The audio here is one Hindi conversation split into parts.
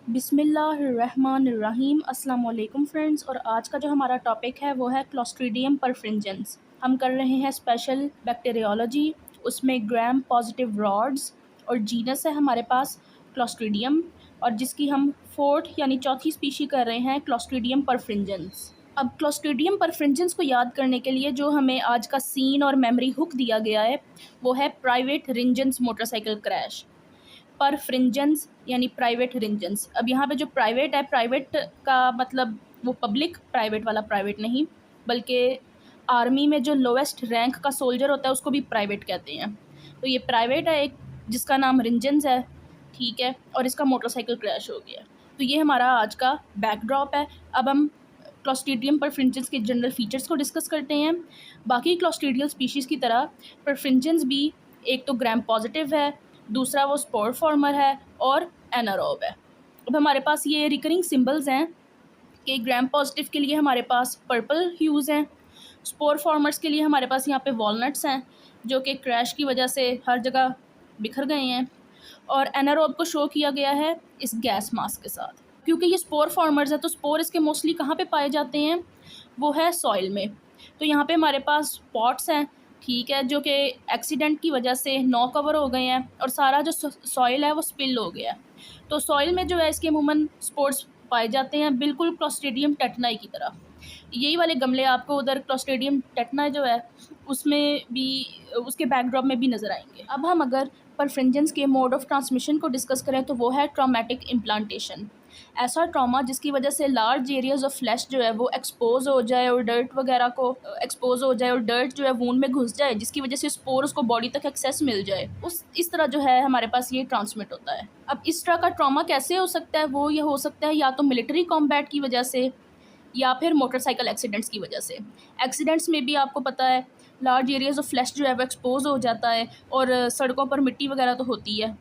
बिस्मिल्लाहिर्रहमानिर्रहीम। अस्सलाम वालेकुम फ्रेंड्स। और आज का जो हमारा टॉपिक है वो है क्लोस्ट्रीडियम परफ्रिंजेंस। हम कर रहे हैं स्पेशल बैक्टीरियोलॉजी, उसमें ग्राम पॉजिटिव रॉड्स और जीनस है हमारे पास क्लोस्ट्रीडियम, और जिसकी हम फोर्थ यानी चौथी स्पीशी कर रहे हैं क्लोस्ट्रीडियम परफ्रिंजेंस। अब क्लोस्ट्रीडियम परफ्रिंजेंस को याद करने के लिए जो हमें आज का सीन और मेमोरी हुक दिया गया है वो है प्राइवेट रिंजेंस मोटरसाइकिल क्रैश। पर फ्रिंजेंस यानी प्राइवेट रिंजेंस। अब यहाँ पे जो प्राइवेट है, प्राइवेट का मतलब वो पब्लिक प्राइवेट वाला प्राइवेट नहीं, बल्कि आर्मी में जो लोवेस्ट रैंक का सोल्जर होता है उसको भी प्राइवेट कहते हैं। तो ये प्राइवेट है एक, जिसका नाम रिंजेंस है, ठीक है, और इसका मोटरसाइकिल क्रैश हो गया। तो ये हमारा आज का बैकड्रॉप है। अब हम क्लोस्ट्रीडियम परफ्रिंजेंस के जनरल फीचर्स को डिस्कस करते हैं। बाकी क्लोस्ट्रीडियल स्पीशीज़ की तरह परफ्रिंजेंस भी एक तो ग्राम पॉजिटिव है, दूसरा वो स्पोर फॉर्मर है और एनारोब है। अब हमारे पास ये रिकरिंग सिंबल्स हैं कि ग्राम पॉजिटिव के लिए हमारे पास पर्पल ह्यूज़ हैं, स्पोर फॉर्मर्स के लिए हमारे पास यहाँ पे वॉलनट्स हैं जो कि क्रैश की वजह से हर जगह बिखर गए हैं, और एनारोब को शो किया गया है इस गैस मास्क के साथ। क्योंकि ये स्पोर फॉर्मर्स है तो स्पोर इसके मोस्टली कहाँ पे पाए जाते हैं, वो है सॉइल में। तो यहाँ पे हमारे पास पॉट्स हैं, ठीक है, जो कि एक्सीडेंट की वजह से नो कवर हो गए हैं और सारा जो सॉइल है वो स्पिल हो गया है। तो सॉइल में जो है इसके अमूमन स्पोर्स पाए जाते हैं, बिल्कुल क्लोस्ट्रीडियम टेटनाई की तरह। यही वाले गमले आपको उधर क्लोस्ट्रीडियम टेटनाई जो है उसमें भी, उसके बैकड्रॉप में भी नज़र आएंगे। अब हम अगर परफ्रिंजेंस के मोड ऑफ ट्रांसमिशन को डिस्कस करें तो वो है ट्रॉमेटिक इम्प्लांटेशन। ऐसा ट्रॉमा जिसकी वजह से लार्ज एरियाज ऑफ फ्लैश जो है वो एक्सपोज हो जाए और डर्ट वगैरह को एक्सपोज हो जाए और डर्ट जो है वूंड में घुस जाए, जिसकी वजह से स्पोर्स को बॉडी तक एक्सेस मिल जाए, इस तरह जो है हमारे पास ये ट्रांसमिट होता है। अब इस तरह का ट्रॉमा कैसे हो सकता है, वो ये हो सकता है या तो मिलिट्री कॉम्बैट की वजह से या फिर मोटरसाइकिल एक्सीडेंट्स की वजह से। एक्सीडेंट्स में भी आपको पता है लार्ज एरियाज ऑफ फ्लैश जो है वो एक्सपोज हो जाता है और सड़कों पर मिट्टी वगैरह तो होती है।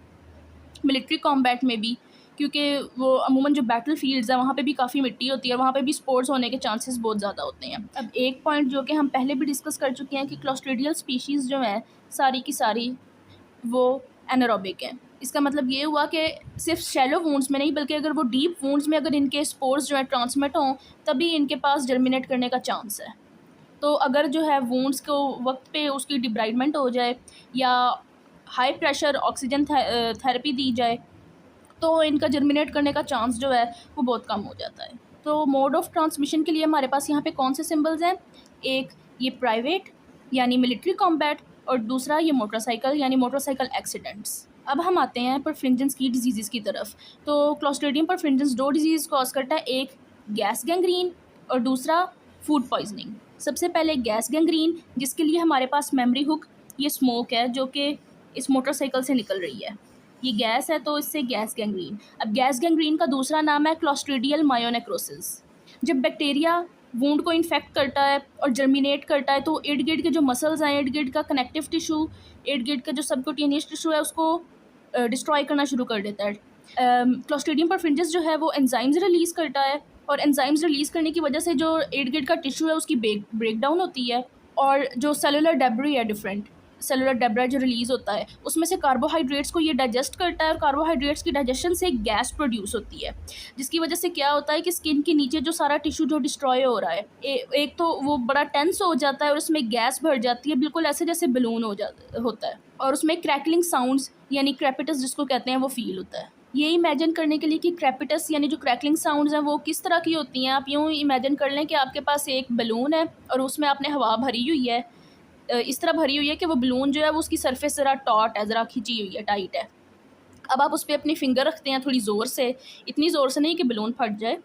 मिलिट्री कॉम्बैट में भी, क्योंकि वो अमूमन जो बैटल फील्ड्स हैं वहाँ पे भी काफ़ी मिट्टी होती है, वहाँ पे भी स्पोर्ट्स होने के चांसेस बहुत ज़्यादा होते हैं। अब एक पॉइंट जो कि हम पहले भी डिस्कस कर चुके हैं कि क्लोस्ट्रीडियल स्पीशीज़ जो हैं सारी की सारी वो एनारोबिक हैं। इसका मतलब ये हुआ कि सिर्फ शैलो वूंड्स में नहीं, बल्कि अगर वो डीप वूंड्स में अगर इनके स्पोर्स जो है ट्रांसमिट हों तभी इनके पास जर्मिनेट करने का चांस है। तो अगर जो है वूंड्स को वक्त पे उसकी डिब्राइडमेंट हो जाए या हाई प्रेशर ऑक्सीजन थेरेपी दी जाए तो इनका जर्मिनेट करने का चांस जो है वो बहुत कम हो जाता है। तो मोड ऑफ ट्रांसमिशन के लिए हमारे पास यहाँ पे कौन से सिंबल्स हैं, एक ये प्राइवेट यानी मिलिट्री कॉम्बैट, और दूसरा ये मोटरसाइकिल यानी मोटरसाइकिल एक्सीडेंट्स। अब हम आते हैं परफ्रिंजेंस की डिजीज़ की तरफ। तो क्लोस्ट्रीडियम परफ्रिंजेंस दो डिजीज़ कॉज करता है, एक गैस गैंग्रीन और दूसरा फूड पॉइजनिंग। सबसे पहले गैस गैंग्रीन, जिसके लिए हमारे पास मेमोरी हुक ये स्मोक है जो कि इस मोटरसाइकिल से निकल रही है। ये गैस है तो इससे गैस गैंग्रीन। अब गैस गैंग्रीन का दूसरा नाम है क्लोस्ट्रीडियल मायोनेक्रोसिस। जब बैक्टीरिया वूंड को इन्फेक्ट करता है और जर्मिनेट करता है तो इर्द गिर्द के जो मसल्स हैं, इर्द गिर्द का कनेक्टिव टिश्यू, इर्द गिर्द का जो सबक्यूटेनियस टिश्यू है उसको डिस्ट्रॉय करना शुरू कर देता है। क्लोस्ट्रीडियम परफ्रिंजेंस जो है वो एंजाइम्स रिलीज़ करता है, और एंजाइम्स रिलीज़ करने की वजह से जो इर्द गिर्द का टिश्यू है उसकी ब्रेक डाउन होती है, और जो सेलुलर डेब्री है, डिफरेंट सेलुलर डेब्रा जो रिलीज़ होता है उसमें से कार्बोहाइड्रेट्स को ये डाइजेस्ट करता है, और कार्बोहाइड्रेट्स की डाइजेशन से गैस प्रोड्यूस होती है, जिसकी वजह से क्या होता है कि स्किन के नीचे जो सारा टिश्यू जो डिस्ट्रॉय हो रहा है, एक तो वो बड़ा टेंस हो जाता है और उसमें गैस भर जाती है, बिल्कुल ऐसे जैसे बलून होता है, और उसमें क्रैकलिंग साउंड्स यानी क्रेपिटस जिसको कहते हैं वो फील होता है। ये इमेजिन करने के लिए कि क्रेपिटस यानी जो क्रैकलिंग साउंड्स हैं वो किस तरह की होती हैं, आप यूँ इमेजिन कर लें कि आपके पास एक बलून है और उसमें आपने हवा भरी हुई है, इस तरह भरी हुई है कि वो बलून जो है वो उसकी सरफेस ज़रा टॉट है, ज़रा खिंची हुई है, टाइट है। अब आप उस पर अपनी फिंगर रखते हैं थोड़ी ज़ोर से, इतनी ज़ोर से नहीं कि बलून फट जाए,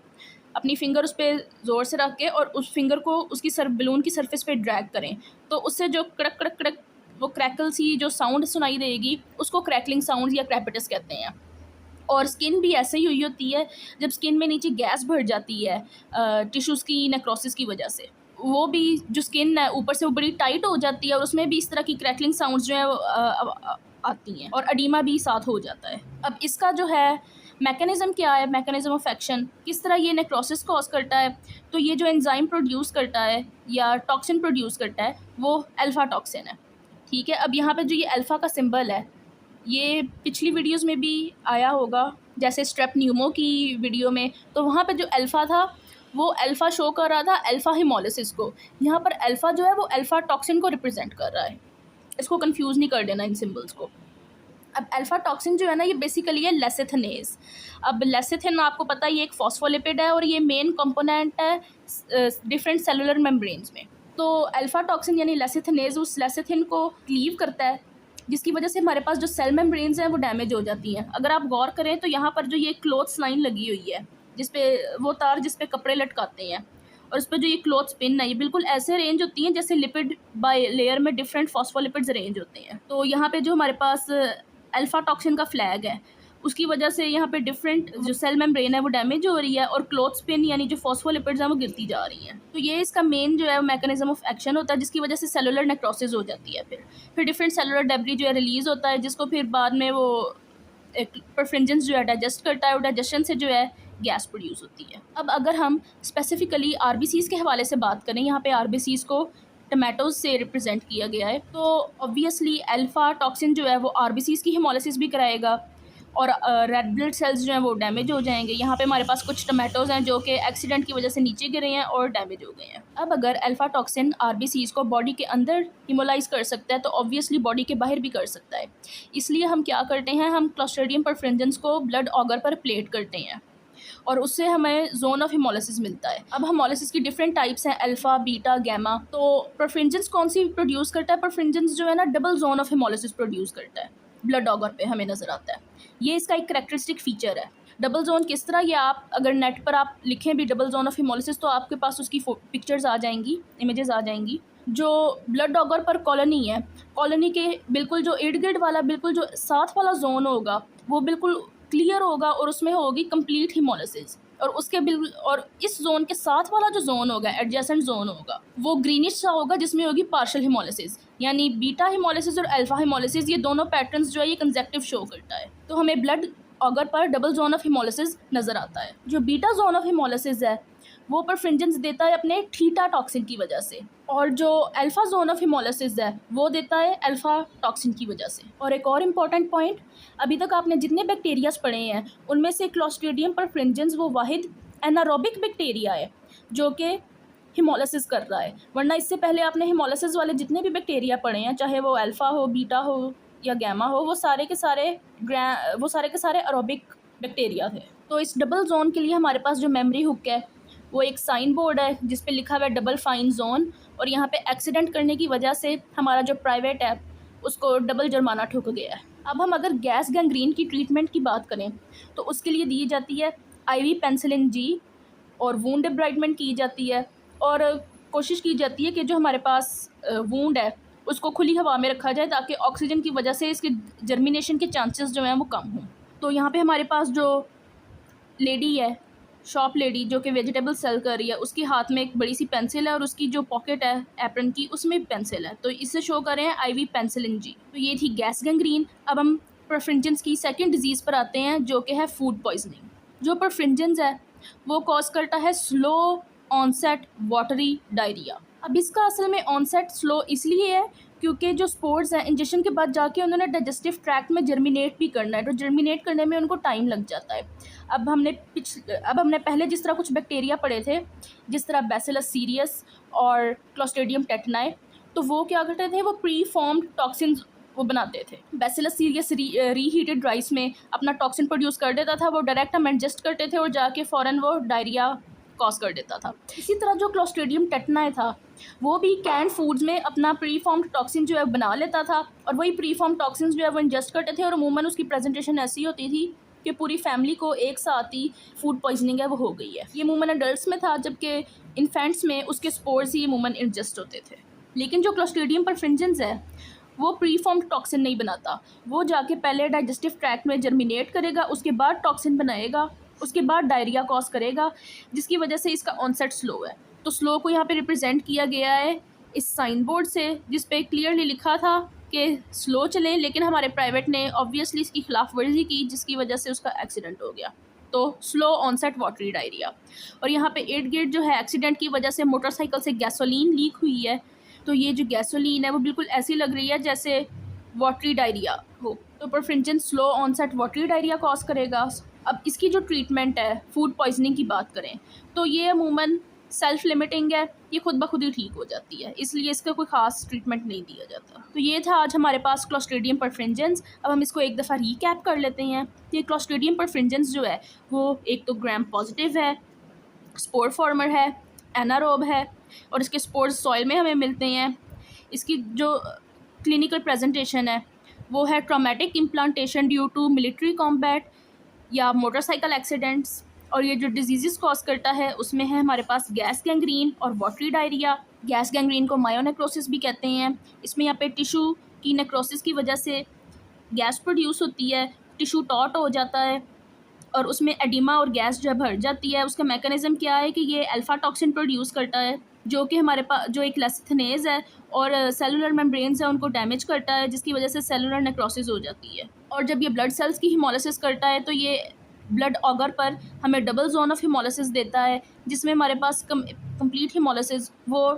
अपनी फिंगर उस पर ज़ोर से रख के और उस फिंगर को उसकी बलून की सरफेस पे ड्रैग करें, तो उससे जो कड़क कड़क कड़क वो क्रैकल सी जो साउंड सुनाई देगी उसको क्रैकलिंग साउंड या क्रेपिटस कहते हैं। और स्किन भी ऐसे ही हुई होती है जब स्किन में नीचे गैस भर जाती है टिश्यूज़ की नेक्रोसिस की वजह से, वो भी जो स्किन है ऊपर से वो बड़ी टाइट हो जाती है और उसमें भी इस तरह की क्रैकलिंग साउंड्स जो है आती हैं, और अडीमा भी साथ हो जाता है। अब इसका जो है मैकेनिज़्म क्या है, मैकेनिज़्म ऑफ एक्शन, किस तरह ये नेक्रोसिस कॉज करता है, तो ये जो एंजाइम प्रोड्यूस करता है या टॉक्सिन प्रोड्यूस करता है वो अल्फ़ा टॉक्सिन है, ठीक है। अब यहाँ पे जो ये अल्फ़ा का सिंबल है ये पिछली वीडियोस में भी आया होगा, जैसे स्ट्रेप न्यूमो की वीडियो में, तो वहाँ पे जो अल्फ़ा था वो अल्फ़ा शो कर रहा था अल्फ़ा हिमोलिसिस को। यहाँ पर अल्फ़ा जो है वो अल्फ़ा टॉक्सिन को रिप्रेजेंट कर रहा है। इसको कंफ्यूज नहीं कर देना इन सिंबल्स को। अब अल्फ़ा टॉक्सिन जो है ना, ये बेसिकली है लेसिथिनेज। अब लेसिथिन आपको पता है ये एक फॉस्फोलिपिड है और ये मेन कंपोनेंट है डिफरेंट सेलुलर मेम्ब्रेन्स में। तो अल्फ़ा टॉक्सिन यानी लेसिथिनेज उस लेसिथिन को क्लीव करता है, जिसकी वजह से हमारे पास जो सेल मेम्ब्रेन्स हैं वो डैमेज हो जाती हैं। अगर आप गौर करें तो यहाँ पर जो ये क्लोथ्स लाइन लगी हुई है, जिसपे वो तार जिसपे कपड़े लटकाते हैं, और उस पर जो ये क्लोथ पिन है, ये बिल्कुल ऐसे अरेंज होती हैं जैसे लिपिड बाय लेयर में डिफरेंट फॉस्फोलिपिड्स अरेंज होते हैं। तो यहाँ पे जो हमारे पास अल्फ़ा टॉक्सिन का फ्लैग है, उसकी वजह से यहाँ पे डिफरेंट जो सेल मेम्ब्रेन है वो डैमेज हो रही है और क्लोथ स्पिन यानी जो फॉस्फोलिपिड्स हैं वो गिरती जा रही हैं। तो ये इसका मेन जो है मैकेनिज्म ऑफ एक्शन होता है, जिसकी वजह से सेलुलर नेक्रोसिस हो जाती है। फिर डिफरेंट सेलुलर डेब्री जो है रिलीज़ होता है, जिसको फिर बाद में वो एक परफ्रिंजेंस जो है डाइजेस्ट करता है और डाइजेशन से जो है गैस प्रोड्यूस होती है। अब अगर हम स्पेसिफिकली आरबीसीज़ के हवाले से बात करें, यहाँ पे आरबीसीज़ को टमाटोज से रिप्रेजेंट किया गया है। तो ऑब्वियसली अल्फ़ा टॉक्सिन जो है वो आरबीसीज़ की हिमोलिसिस भी कराएगा और रेड ब्लड सेल्स जो हैं वो डैमेज हो जाएंगे। यहाँ पे हमारे पास कुछ टमाटोज हैं जो कि एक्सीडेंट की वजह से नीचे गिरे हैं और डैमेज हो गए हैं। अब अगर अल्फ़ा टॉक्सिन आरबीसीज़ को बॉडी के अंदर हिमोलाइज कर सकता है तो ऑब्वियसली बॉडी के बाहर भी कर सकता है। इसलिए हम क्या करते हैं, हम क्लोस्ट्रीडियम परफ्रिंजेंस को ब्लड ऑगर पर प्लेट करते हैं और उससे हमें जोन ऑफ हिमोलिसिस मिलता है। अब हिमोलिसिस की डिफरेंट टाइप्स हैं, अल्फ़ा, बीटा, गैमा। तो परफ्रिंजेंस कौन सी प्रोड्यूस करता है? परफ्रिंजेंस जो है ना double zone of haemolysis produce करता है, ब्लड ऑगर पे हमें नज़र आता है। ये इसका एक करैक्टरिस्टिक फीचर है। डबल जोन किस तरह, ये आप अगर नेट पर आप लिखें भी डबल जोन ऑफ हिमोलिसिस तो आपके पास उसकी पिक्चर्स आ जाएंगी, इमेजेस आ जाएंगी। जो ब्लड ऑगर पर कॉलोनी है, कॉलोनी के बिल्कुल जो इर्द गिर्द वाला बिल्कुल जो साथ वाला जोन होगा वो बिल्कुल क्लियर होगा और उसमें होगी कंप्लीट हिमोलिसिस। और उसके बिल्कुल और इस जोन के साथ वाला जो जोन होगा, एडजेसेंट जोन होगा, वो ग्रीनिश सा होगा जिसमें होगी पार्शियल हिमोलिसिस। यानी बीटा हिमोलिसिस और अल्फा हिमोलिसिस ये दोनों पैटर्न्स जो है ये कंसेक्टिव शो करता है। तो हमें ब्लड ऑगर पर डबल जोन ऑफ हिमोलिसिस नज़र आता है। जो बीटा जोन ऑफ हिमोलिसिस है वो परफ्रिंजेंस देता है अपने थीटा टॉक्सिन की वजह से, और जो अल्फ़ा जोन ऑफ हिमोलिसिस है वो देता है अल्फ़ा टॉक्सिन की वजह से। और एक और इम्पॉर्टेंट पॉइंट, अभी तक आपने जितने बैक्टीरियाज पढ़े हैं उनमें से क्लोस्ट्रीडियम परफ्रिंजेंस वो वाहिद एनारोबिक बैक्टीरिया है जो कि हिमोलिसिस कर रहा है। वरना इससे पहले आपने हिमोलिसिस वाले जितने भी बैक्टीरिया पढ़े हैं, चाहे वो अल्फ़ा हो, बीटा हो या गैमा हो, वो सारे के सारे एरोबिक बैक्टीरिया थे। तो इस डबल जोन के लिए हमारे पास जो मेमोरी हुक है वो एक साइन बोर्ड है जिस पे लिखा हुआ है डबल फाइन जोन, और यहाँ पे एक्सीडेंट करने की वजह से हमारा जो प्राइवेट है उसको डबल जुर्माना ठुक गया है। अब हम अगर गैस गैंग्रीन की ट्रीटमेंट की बात करें तो उसके लिए दी जाती है IV पेंसिलिन G और वूंड डिब्राइडमेंट की जाती है, और कोशिश की जाती है कि जो हमारे पास वूंड है उसको खुली हवा में रखा जाए ताकि ऑक्सीजन की वजह से इसके जर्मिनेशन के चांसेस जो हैं वो कम हों। तो यहाँ पे हमारे पास जो लेडी है, शॉप लेडी जो कि वेजिटेबल सेल कर रही है, उसके हाथ में एक बड़ी सी पेंसिल है और उसकी जो पॉकेट है एप्रन की उसमें भी पेंसिल है। तो इससे शो कर रहे हैं IV पेंसिलिन G। तो ये थी गैस गैंग्रीन। अब हम परफ्रिंजेंस की सेकंड डिजीज़ पर आते हैं जो कि है फूड पॉइजनिंग। जो परफ्रिंजेंस है वो कॉज करता है स्लो ऑनसेट वाटरी डायरिया। अब इसका असल में ऑनसेट स्लो इसलिए है क्योंकि जो स्पोर्स हैं इंजेक्शन के बाद जाके उन्होंने डाइजेस्टिव ट्रैक्ट में जर्मिनेट भी करना है, तो जर्मिनेट करने में उनको टाइम लग जाता है। अब हमने पहले जिस तरह कुछ बैक्टीरिया पढ़े थे, जिस तरह बैसिलस सीरियस और क्लोस्ट्रीडियम टेटनाई, तो वो क्या करते थे, वो प्री फॉर्म्ड टॉक्सिन्स वो बनाते थे। बैसिलस सीरियस रीहीटेड राइस में अपना टॉक्सिन प्रोड्यूस कर देता था, वो डायरेक्ट हम एडजस्ट करते थे और जाके फ़ौरन वो डायरिया कॉज कर देता था। इसी तरह जो क्लोस्ट्रीडियम टेटनाई था वो भी कैंड फूड्स में अपना प्री फॉर्म्ड टॉक्सिन जो है बना लेता था, और वही प्री फॉर्म्ड टॉक्सिन जो है वो इंजेस्ट करते थे, और अमूमन उसकी प्रेजेंटेशन ऐसी होती थी कि पूरी फैमिली को एक साथ ही फूड पॉइजनिंग है वो हो गई है। ये अमूमन अडल्ट्स में था, जबकि इन्फेंट्स में उसके स्पोर्स ही अमूमन इंजेस्ट होते थे। लेकिन जो क्लोस्ट्रीडियम परफ्रिंजेंस है वो प्री फॉर्म्ड टॉक्सिन नहीं बनाता, वो जाके पहले डाइजेस्टिव ट्रैक्ट में जर्मिनेट करेगा, उसके बाद टॉक्सिन बनाएगा, उसके बाद डायरिया कॉज करेगा, जिसकी वजह से इसका ऑनसेट स्लो है। तो स्लो को यहाँ पे रिप्रेजेंट किया गया है इस साइन बोर्ड से, जिस पे क्लियरली लिखा था कि स्लो चलें, लेकिन हमारे प्राइवेट ने ऑब्वियसली इसकी खिलाफ वर्जी की जिसकी वजह से उसका एक्सीडेंट हो गया। तो स्लो ऑनसेट वाटरी डायरिया। और यहाँ पे इर्द गिर्द जो है एक्सीडेंट की वजह से मोटरसाइकिल से गैसोलीन लीक हुई है, तो ये जो गैसोलीन है वो बिल्कुल ऐसी लग रही है जैसे वाटरी डायरिया हो। तो perfringens slow onset watery diarrhoea cause करेगा। अब इसकी जो ट्रीटमेंट है, फूड पॉइजनिंग की बात करें तो ये अमूमन सेल्फ लिमिटिंग है, ये खुद ब खुद ही ठीक हो जाती है, इसलिए इसका कोई ख़ास ट्रीटमेंट नहीं दिया जाता। तो ये था आज हमारे पास क्लोस्ट्रीडियम परफ्रिंजेंस। अब हम इसको एक दफ़ा रीकैप कर लेते हैं। ये क्लोस्ट्रीडियम परफ्रिंजेंस जो है वो एक तो ग्राम पॉजिटिव है, स्पोर फॉर्मर है, एनारोब है और इसके स्पोर्स सॉइल में हमें मिलते हैं। इसकी जो क्लिनिकल प्रेजेंटेशन है वो है traumatic implantation due to military combat या मोटरसाइकिल एक्सीडेंट्स। और ये जो डिजीज़ कॉज करता है उसमें है हमारे पास गैस गैंग्रीन और वाटरी डायरिया। गैस गैंग्रीन को मायोनेक्रोसिस भी कहते हैं। इसमें यहाँ पे टिश्यू की नेक्रोसिस की वजह से गैस प्रोड्यूस होती है, टिश्यू टॉट हो जाता है और उसमें एडिमा और गैस जब भर जाती है उसका मैकेनिज़्म क्या है कि ये अल्फा टॉक्सिन प्रोड्यूस करता है जो कि हमारे पास जो एक लेसिथिनेज है और सेलुलर मेम्ब्रेन्स है उनको डैमेज करता है, जिसकी वजह से सेलुलर नेक्रोसिस हो जाती है। और जब ये ब्लड सेल्स की हिमोलिसिस करता है तो ये ब्लड ऑगर पर हमें डबल जोन ऑफ हिमोलिसिस देता है, जिसमें हमारे पास कंप्लीट हिमोलिसिस वो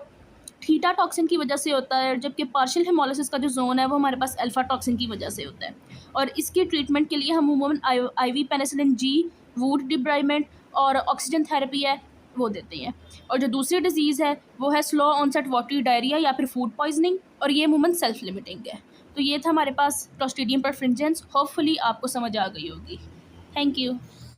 थीटा टॉक्सिन की वजह से होता है, जबकि पार्शियल हिमोलिसिस का जो जोन है वो हमारे पास अल्फा टॉक्सिन की वजह से होता है। और इसकी ट्रीटमेंट के लिए हम अमूमन IV पेनिसिलिन जी, वूड डिब्राइमेंट और ऑक्सीजन थेरेपी है वो देते हैं। और जो दूसरी डिजीज़ है वो है स्लो ऑनसेट वाटरी डायरिया या फिर फूड पॉइजनिंग, और ये अमूमन सेल्फ लिमिटिंग है। तो ये था हमारे पास क्लोस्ट्रीडियम परफ्रिंजेंस। होपफुली आपको समझ आ गई होगी। Thank you.